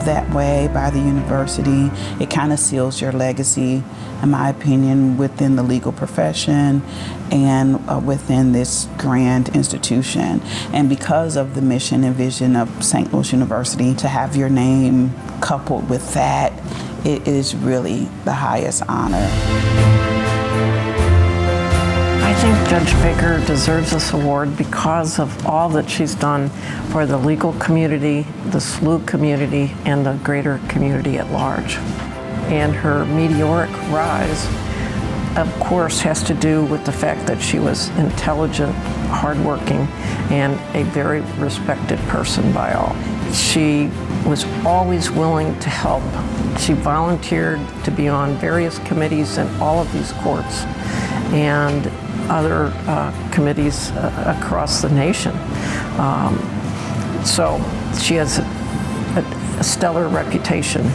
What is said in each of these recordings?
that way by the university. It kind of seals your legacy, in my opinion, within the legal profession and within this grand institution. And because of the mission and vision of St. Louis University, to have your name coupled with that, it is really the highest honor. I think Judge Baker deserves this award because of all that she's done for the legal community, the SLU community, and the greater community at large. And her meteoric rise, of course, has to do with the fact that she was intelligent, hardworking, and a very respected person by all. She was always willing to help. She volunteered to be on various committees in all of these courts and other committees across the nation. So she has a stellar reputation,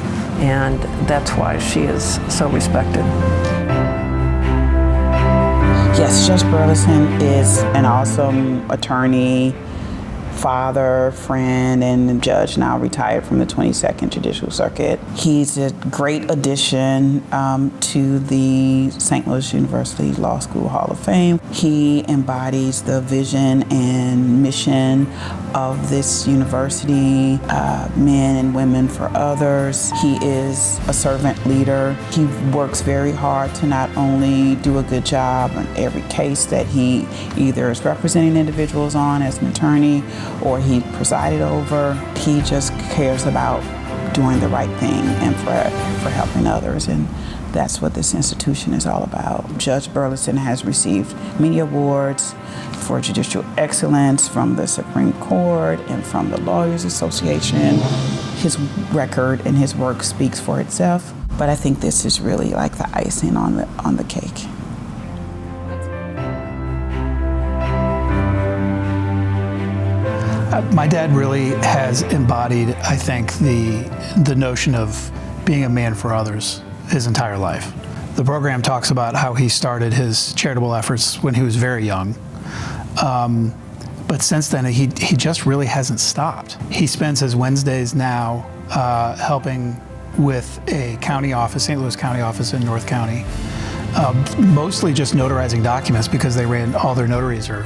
and that's why she is so respected. Yes, Judge Burleson is an awesome attorney, father, friend, and judge, now retired from the 22nd Judicial Circuit. He's a great addition to the St. Louis University Law School Hall of Fame. He embodies the vision and mission of this university, men and women for others. He is a servant leader. He works very hard to not only do a good job on every case that he either is representing individuals on as an attorney or he presided over. He just cares about doing the right thing and for helping others, and that's what this institution is all about. Judge Burleson has received many awards for judicial excellence from the Supreme Court and from the Lawyers Association. His record and his work speaks for itself, but I think this is really like the icing on the cake. My dad really has embodied, I think, the notion of being a man for others his entire life. The program talks about how he started his charitable efforts when he was very young. But since then, he just really hasn't stopped. He spends his Wednesdays now helping with a county office, St. Louis County office in North County, mostly just notarizing documents because all their notaries are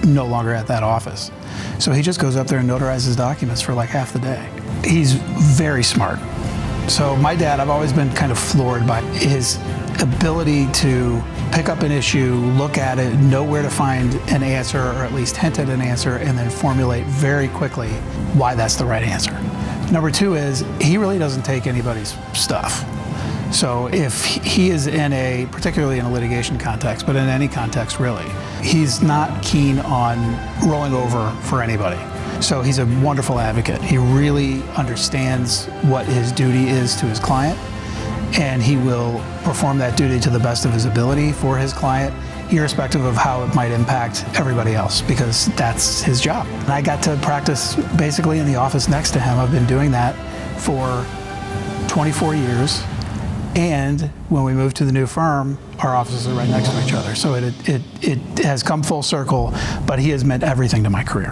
no longer at that office. So he just goes up there and notarizes documents for like half the day. He's very smart. So my dad, I've always been kind of floored by his ability to pick up an issue, look at it, know where to find an answer, or at least hint at an answer, and then formulate very quickly why that's the right answer. Number two is he really doesn't take anybody's stuff. So if he is particularly in a litigation context, but in any context really, he's not keen on rolling over for anybody. So he's a wonderful advocate. He really understands what his duty is to his client, and he will perform that duty to the best of his ability for his client, irrespective of how it might impact everybody else, because that's his job. And I got to practice basically in the office next to him. I've been doing that for 24 years. And when we moved to the new firm, our offices are right next to each other. So it has come full circle, but he has meant everything to my career.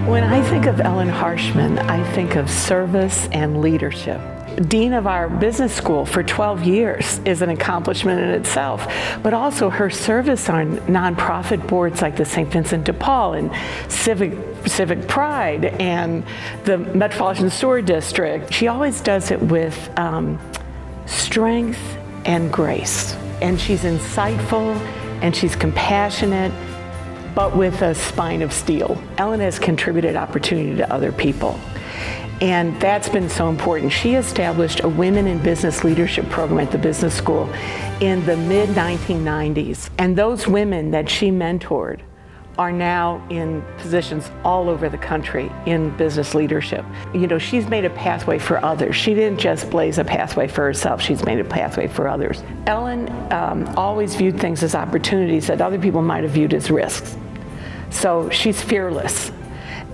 When I think of Ellen Harshman, I think of service and leadership. Dean of our business school for 12 years is an accomplishment in itself, but also her service on nonprofit boards like the St. Vincent de Paul and Civic Pride and the Metropolitan Sewer District. She always does it with strength and grace. And she's insightful and she's compassionate, but with a spine of steel. Ellen has contributed opportunity to other people. And that's been so important. She established a Women in Business Leadership program at the business school in the mid-1990s. And those women that she mentored are now in positions all over the country in business leadership. You know, she's made a pathway for others. She didn't just blaze a pathway for herself, she's made a pathway for others. Ellen always viewed things as opportunities that other people might have viewed as risks. So she's fearless.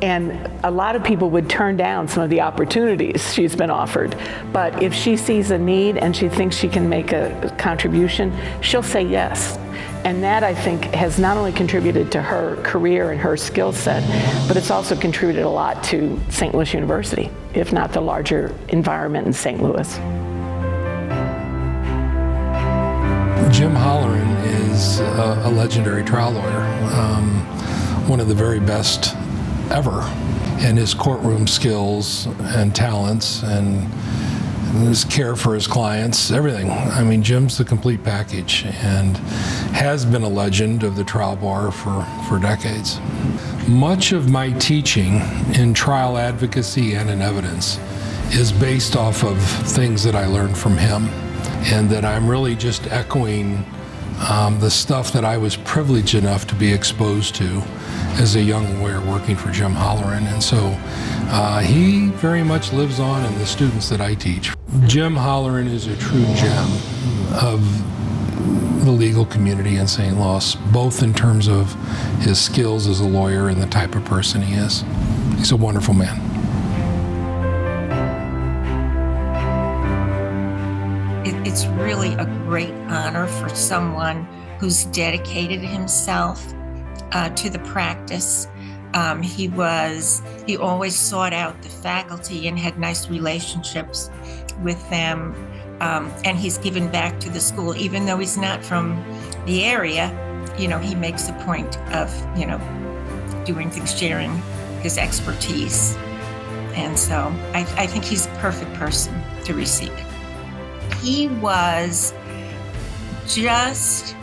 And a lot of people would turn down some of the opportunities she's been offered. But if she sees a need and she thinks she can make a contribution, she'll say yes. And that, I think, has not only contributed to her career and her skill set, but it's also contributed a lot to St. Louis University, if not the larger environment in St. Louis. Jim Holleran is a legendary trial lawyer, one of the very best ever. And his courtroom skills and talents and his care for his clients, everything. I mean, Jim's the complete package and has been a legend of the trial bar for decades. Much of my teaching in trial advocacy and in evidence is based off of things that I learned from him, and that I'm really just echoing the stuff that I was privileged enough to be exposed to as a young lawyer working for Jim Holleran. And so he very much lives on in the students that I teach. Jim Holleran is a true gem of the legal community in St. Louis, both in terms of his skills as a lawyer and the type of person he is. He's a wonderful man. It's really a great honor for someone who's dedicated himself to the practice. He always sought out the faculty and had nice relationships with them. And he's given back to the school, even though he's not from the area. He makes a point of, doing things, sharing his expertise. And so I think he's a perfect person to receive it. He was just,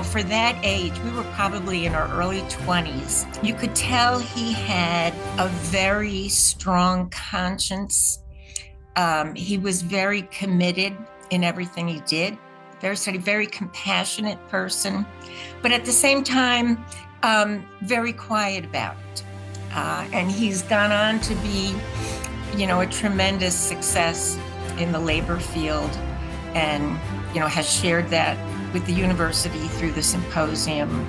for that age, we were probably in our early 20s. You could tell he had a very strong conscience. He was very committed in everything he did, very steady, very compassionate person, but at the same time, very quiet about it. And he's gone on to be, a tremendous success in the labor field, and has shared that with the university through the symposium.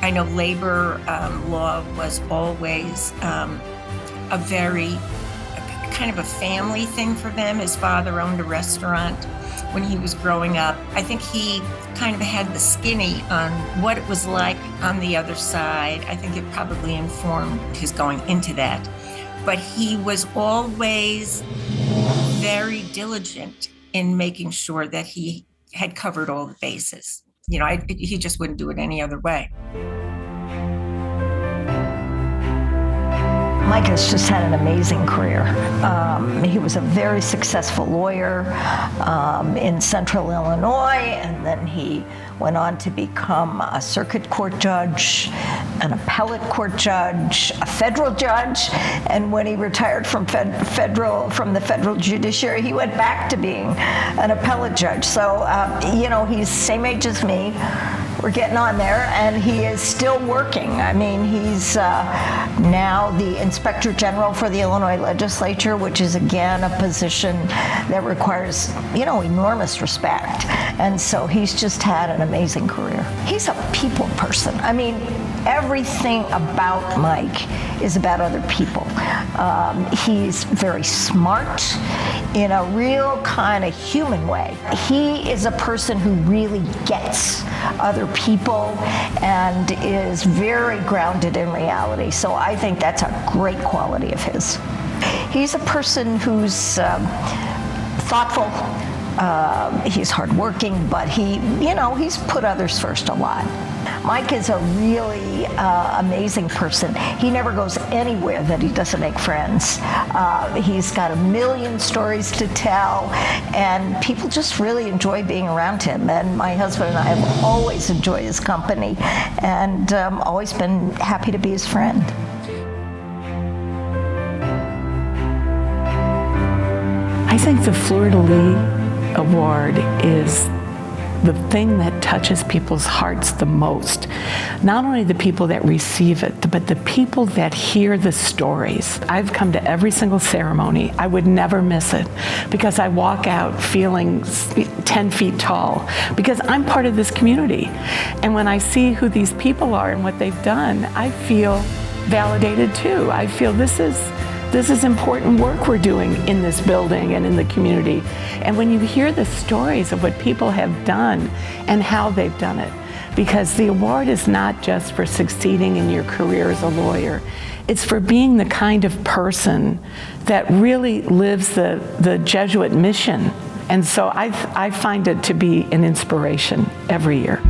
I know labor law was always a very kind of a family thing for them. His father owned a restaurant when he was growing up. I think he kind of had the skinny on what it was like on the other side. I think it probably informed his going into that. But he was always very diligent in making sure that he had covered all the bases. He just wouldn't do it any other way. Mike has just had an amazing career. He was a very successful lawyer in Central Illinois, and then he went on to become a circuit court judge, an appellate court judge, a federal judge, and when he retired from the federal judiciary, he went back to being an appellate judge. So, he's same age as me. We're getting on there, and he is still working. I mean, he's now the Inspector General for the Illinois Legislature, which is, again, a position that requires, enormous respect. And so he's just had an amazing career. He's a people person. I mean, everything about Mike is about other people. He's very smart in a real kind of human way. He is a person who really gets other people and is very grounded in reality. So I think that's a great quality of his. He's a person who's thoughtful. He's hardworking, but he's put others first a lot. Mike is a really amazing person. He never goes anywhere that he doesn't make friends. He's got a million stories to tell, and people just really enjoy being around him. And my husband and I have always enjoyed his company, and always been happy to be his friend. I think the Fleur de Lis Award is the thing that touches people's hearts the most. Not only the people that receive it, but the people that hear the stories. I've come to every single ceremony. I would never miss it because I walk out feeling 10 feet tall because I'm part of this community. And when I see who these people are and what they've done, I feel validated too. I feel this is important work we're doing in this building and in the community. And when you hear the stories of what people have done and how they've done it, because the award is not just for succeeding in your career as a lawyer. It's for being the kind of person that really lives the Jesuit mission. And so I find it to be an inspiration every year.